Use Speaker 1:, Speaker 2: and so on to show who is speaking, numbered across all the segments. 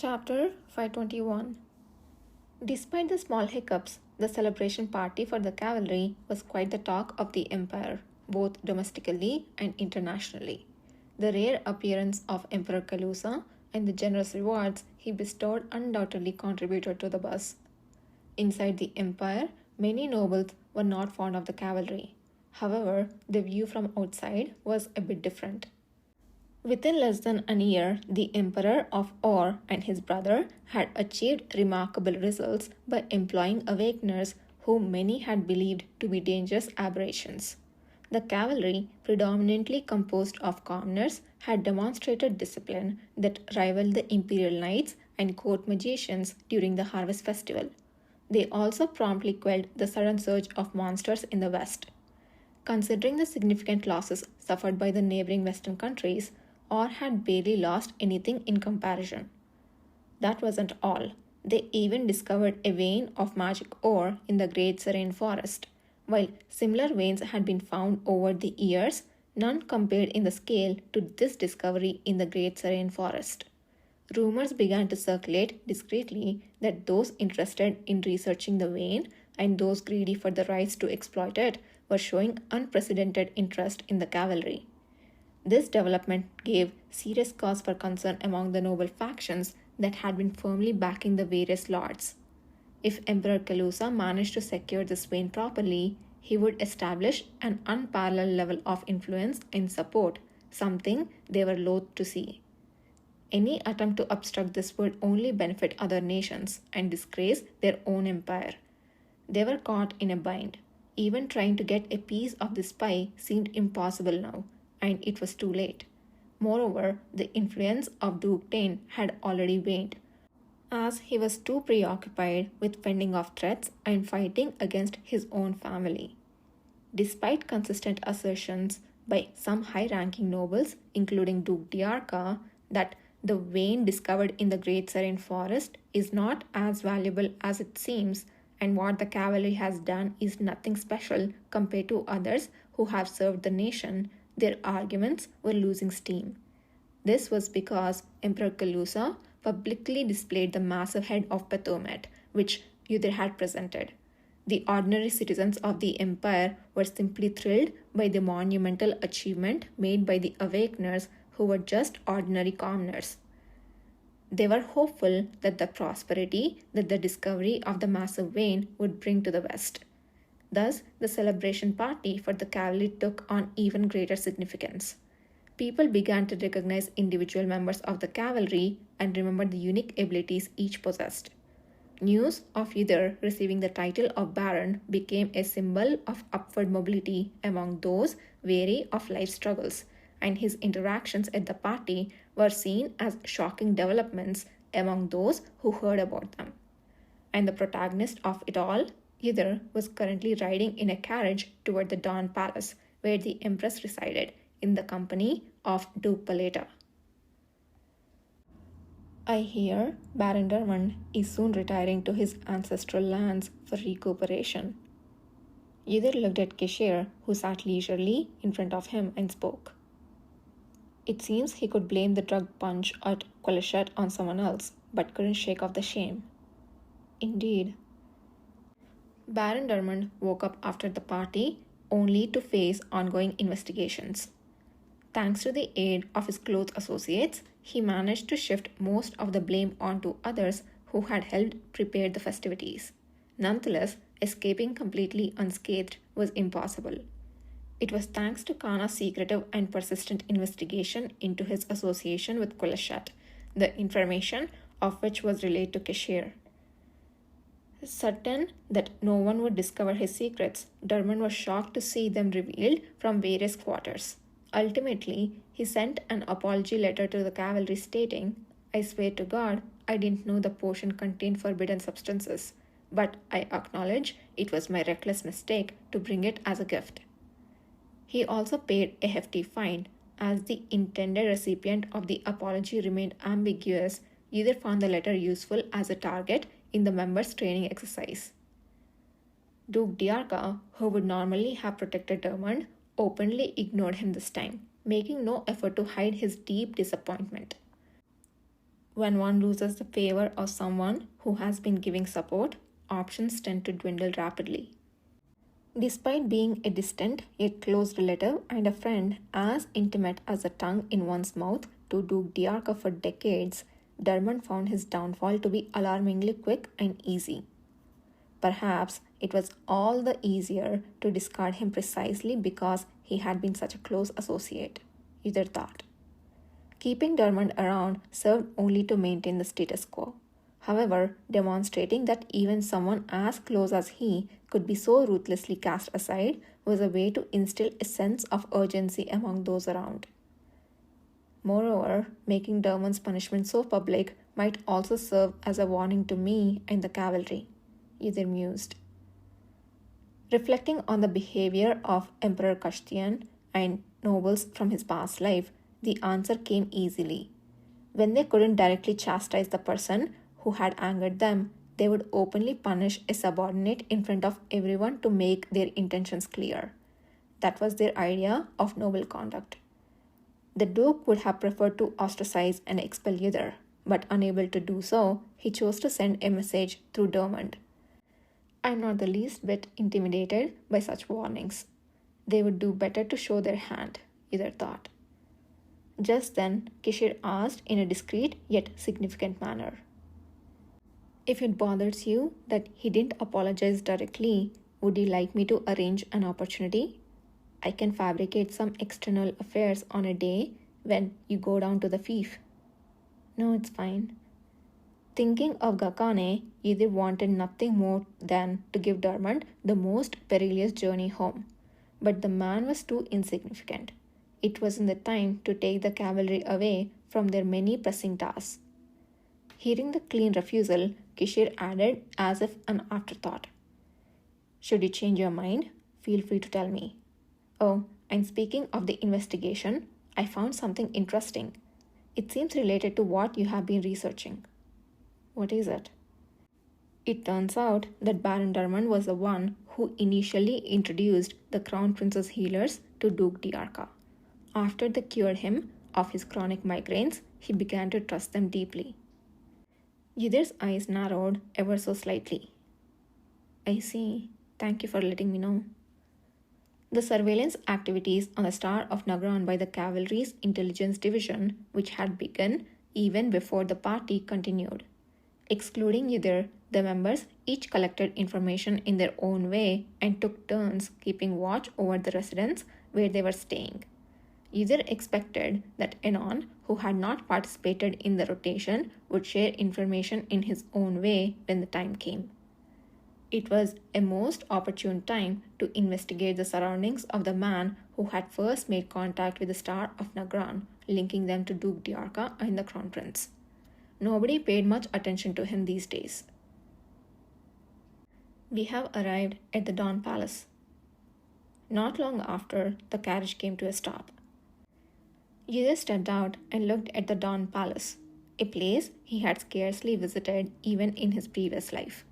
Speaker 1: Chapter 521. Despite the small hiccups, the celebration party for the cavalry was quite the talk of the empire, both domestically and internationally. The rare appearance of Emperor Kalusa and the generous rewards he bestowed undoubtedly contributed to the buzz. Inside the empire, many nobles were not fond of the cavalry. However, the view from outside was a bit different. Within less than a year, the Emperor of Or and his brother had achieved remarkable results by employing awakeners whom many had believed to be dangerous aberrations. The cavalry, predominantly composed of commoners, had demonstrated discipline that rivaled the imperial knights and court magicians during the harvest festival. They also promptly quelled the sudden surge of monsters in the west. Considering the significant losses suffered by the neighboring western countries, Or had barely lost anything in comparison. That wasn't all. They even discovered a vein of magic ore in the Great Serene Forest. While similar veins had been found over the years, none compared in the scale to this discovery in the Great Serene Forest. Rumors began to circulate discreetly that those interested in researching the vein and those greedy for the rights to exploit it were showing unprecedented interest in the cavalry. This development gave serious cause for concern among the noble factions that had been firmly backing the various lords. If Emperor Kalusa managed to secure this vein properly, he would establish an unparalleled level of influence and support, something they were loath to see. Any attempt to obstruct this would only benefit other nations and disgrace their own empire. They were caught in a bind. Even trying to get a piece of this pie seemed impossible now, and it was too late. Moreover, the influence of Duke Dane had already waned, as he was too preoccupied with fending off threats and fighting against his own family. Despite consistent assertions by some high-ranking nobles, including Duke Diarca, that the vein discovered in the Great Serene Forest is not as valuable as it seems, and what the cavalry has done is nothing special compared to others who have served the nation, their arguments were losing steam. This was because Emperor Kalusa publicly displayed the massive head of Baphomet, which Uther had presented. The ordinary citizens of the empire were simply thrilled by the monumental achievement made by the Awakeners, who were just ordinary commoners. They were hopeful that the prosperity that the discovery of the massive vein would bring to the West. Thus, the celebration party for the cavalry took on even greater significance. People began to recognize individual members of the cavalry and remember the unique abilities each possessed. News of either receiving the title of Baron became a symbol of upward mobility among those weary of life struggles, and his interactions at the party were seen as shocking developments among those who heard about them. And the protagonist of it all, Uther, was currently riding in a carriage toward the Dawn Palace, where the Empress resided, in the company of Duke Paleta. I hear Baron Dermond is soon retiring to his ancestral lands for recuperation. Uther looked at Keshir, who sat leisurely in front of him, and spoke. It seems he could blame the drug punch at Coleshet on someone else, but couldn't shake off the shame. Indeed. Baron Dermond woke up after the party only to face ongoing investigations. Thanks to the aid of his close associates, he managed to shift most of the blame onto others who had helped prepare the festivities. Nonetheless, escaping completely unscathed was impossible. It was thanks to Kana's secretive and persistent investigation into his association with Coleshet, the information of which was relayed to Keshir. Certain that no one would discover his secrets, Dermond was shocked to see them revealed from various quarters. Ultimately, he sent an apology letter to the cavalry stating, I swear to God, I didn't know the potion contained forbidden substances, but I acknowledge it was my reckless mistake to bring it as a gift. He also paid a hefty fine, as the intended recipient of the apology remained ambiguous. Uther found the letter useful as a target in the members' training exercise. Duke Diarca, who would normally have protected Dermond, openly ignored him this time, making no effort to hide his deep disappointment. When one loses the favor of someone who has been giving support, options tend to dwindle rapidly. Despite being a distant yet close relative and a friend as intimate as the tongue in one's mouth to Duke Diarca for decades, Dermot found his downfall to be alarmingly quick and easy. Perhaps it was all the easier to discard him precisely because he had been such a close associate, either thought. Keeping Dermot around served only to maintain the status quo. However, demonstrating that even someone as close as he could be so ruthlessly cast aside was a way to instill a sense of urgency among those around. Moreover, making Dermot's punishment so public might also serve as a warning to me and the cavalry, Ydir mused. Reflecting on the behavior of Emperor Kashtian and nobles from his past life, the answer came easily. When they couldn't directly chastise the person who had angered them, they would openly punish a subordinate in front of everyone to make their intentions clear. That was their idea of noble conduct. The Duke would have preferred to ostracize and expel Ydir, but unable to do so, he chose to send a message through Dermot. I'm not the least bit intimidated by such warnings. They would do better to show their hand, Ydir thought. Just then, Kishir asked in a discreet yet significant manner. If it bothers you that he didn't apologize directly, would you like me to arrange an opportunity? I can fabricate some external affairs on a day when you go down to the fief. No, it's fine. Thinking of Ghakane, Ydir wanted nothing more than to give Dermot the most perilous journey home. But the man was too insignificant. It wasn't the time to take the cavalry away from their many pressing tasks. Hearing the clean refusal, Kishir added as if an afterthought. Should you change your mind, feel free to tell me. Oh, and speaking of the investigation, I found something interesting. It seems related to what you have been researching. What is it? It turns out that Baron Dermot was the one who initially introduced the Crown Prince's healers to Duke Diarca. After they cured him of his chronic migraines, he began to trust them deeply. Ydir's eyes narrowed ever so slightly. I see. Thank you for letting me know. The surveillance activities on the Star of Nagran by the cavalry's intelligence division, which had begun even before the party continued. Excluding Ydir, the members each collected information in their own way and took turns keeping watch over the residence where they were staying. Ydir expected that Enon, who had not participated in the rotation, would share information in his own way when the time came. It was a most opportune time to investigate the surroundings of the man who had first made contact with the Star of Nagran, linking them to Duke Diarca and the Crown Prince. Nobody paid much attention to him these days. We have arrived at the Dawn Palace. Not long after, the carriage came to a stop. Ydir stepped out and looked at the Dawn Palace, a place he had scarcely visited even in his previous life.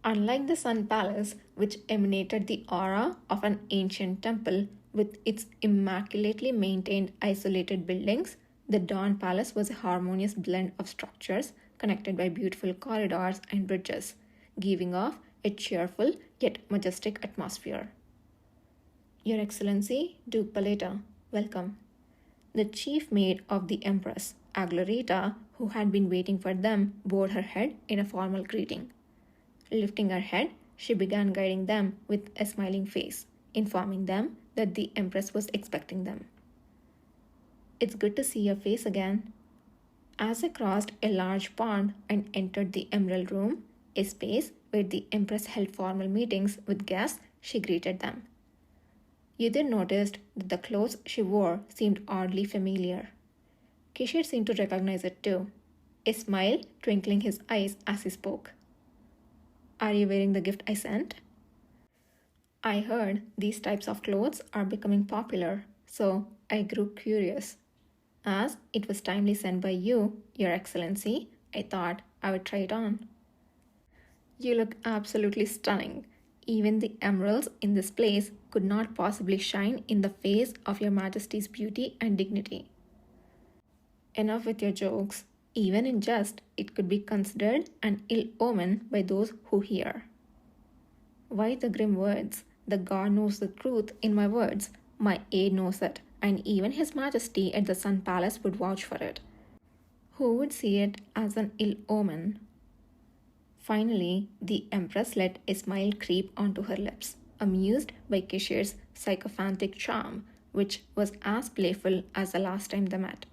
Speaker 1: Unlike the Sun Palace, which emanated the aura of an ancient temple with its immaculately maintained isolated buildings, the Dawn Palace was a harmonious blend of structures connected by beautiful corridors and bridges, giving off a cheerful yet majestic atmosphere. Your Excellency, Duke Paleta, welcome. The chief maid of the Empress, Aglorita, who had been waiting for them, bowed her head in a formal greeting. Lifting her head, she began guiding them with a smiling face, informing them that the Empress was expecting them. It's good to see your face again. As they crossed a large pond and entered the Emerald Room, a space where the Empress held formal meetings with guests, she greeted them. Ydir noticed that the clothes she wore seemed oddly familiar. Kishir seemed to recognize it too, a smile twinkling his eyes as he spoke. Are you wearing the gift I sent? I heard these types of clothes are becoming popular, so I grew curious. As it was timely sent by you, Your Excellency, I thought I would try it on. You look absolutely stunning. Even the emeralds in this place could not possibly shine in the face of Your Majesty's beauty and dignity. Enough with your jokes. Even in jest, it could be considered an ill omen by those who hear. Why the grim words? The god knows the truth in my words. My aide knows it, and even His Majesty at the Sun Palace would vouch for it. Who would see it as an ill omen? Finally, the Empress let a smile creep onto her lips, amused by Kishir's sycophantic charm, which was as playful as the last time they met.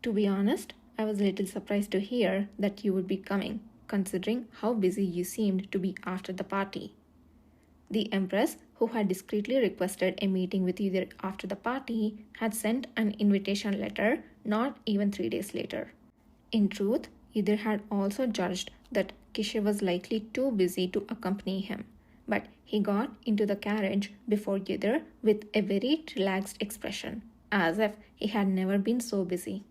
Speaker 1: To be honest, I was a little surprised to hear that you would be coming, considering how busy you seemed to be after the party. The Empress, who had discreetly requested a meeting with Yudhir after the party, had sent an invitation letter not even 3 days later. In truth, Yudhir had also judged that Kishir was likely too busy to accompany him, but he got into the carriage before Yudhir with a very relaxed expression, as if he had never been so busy.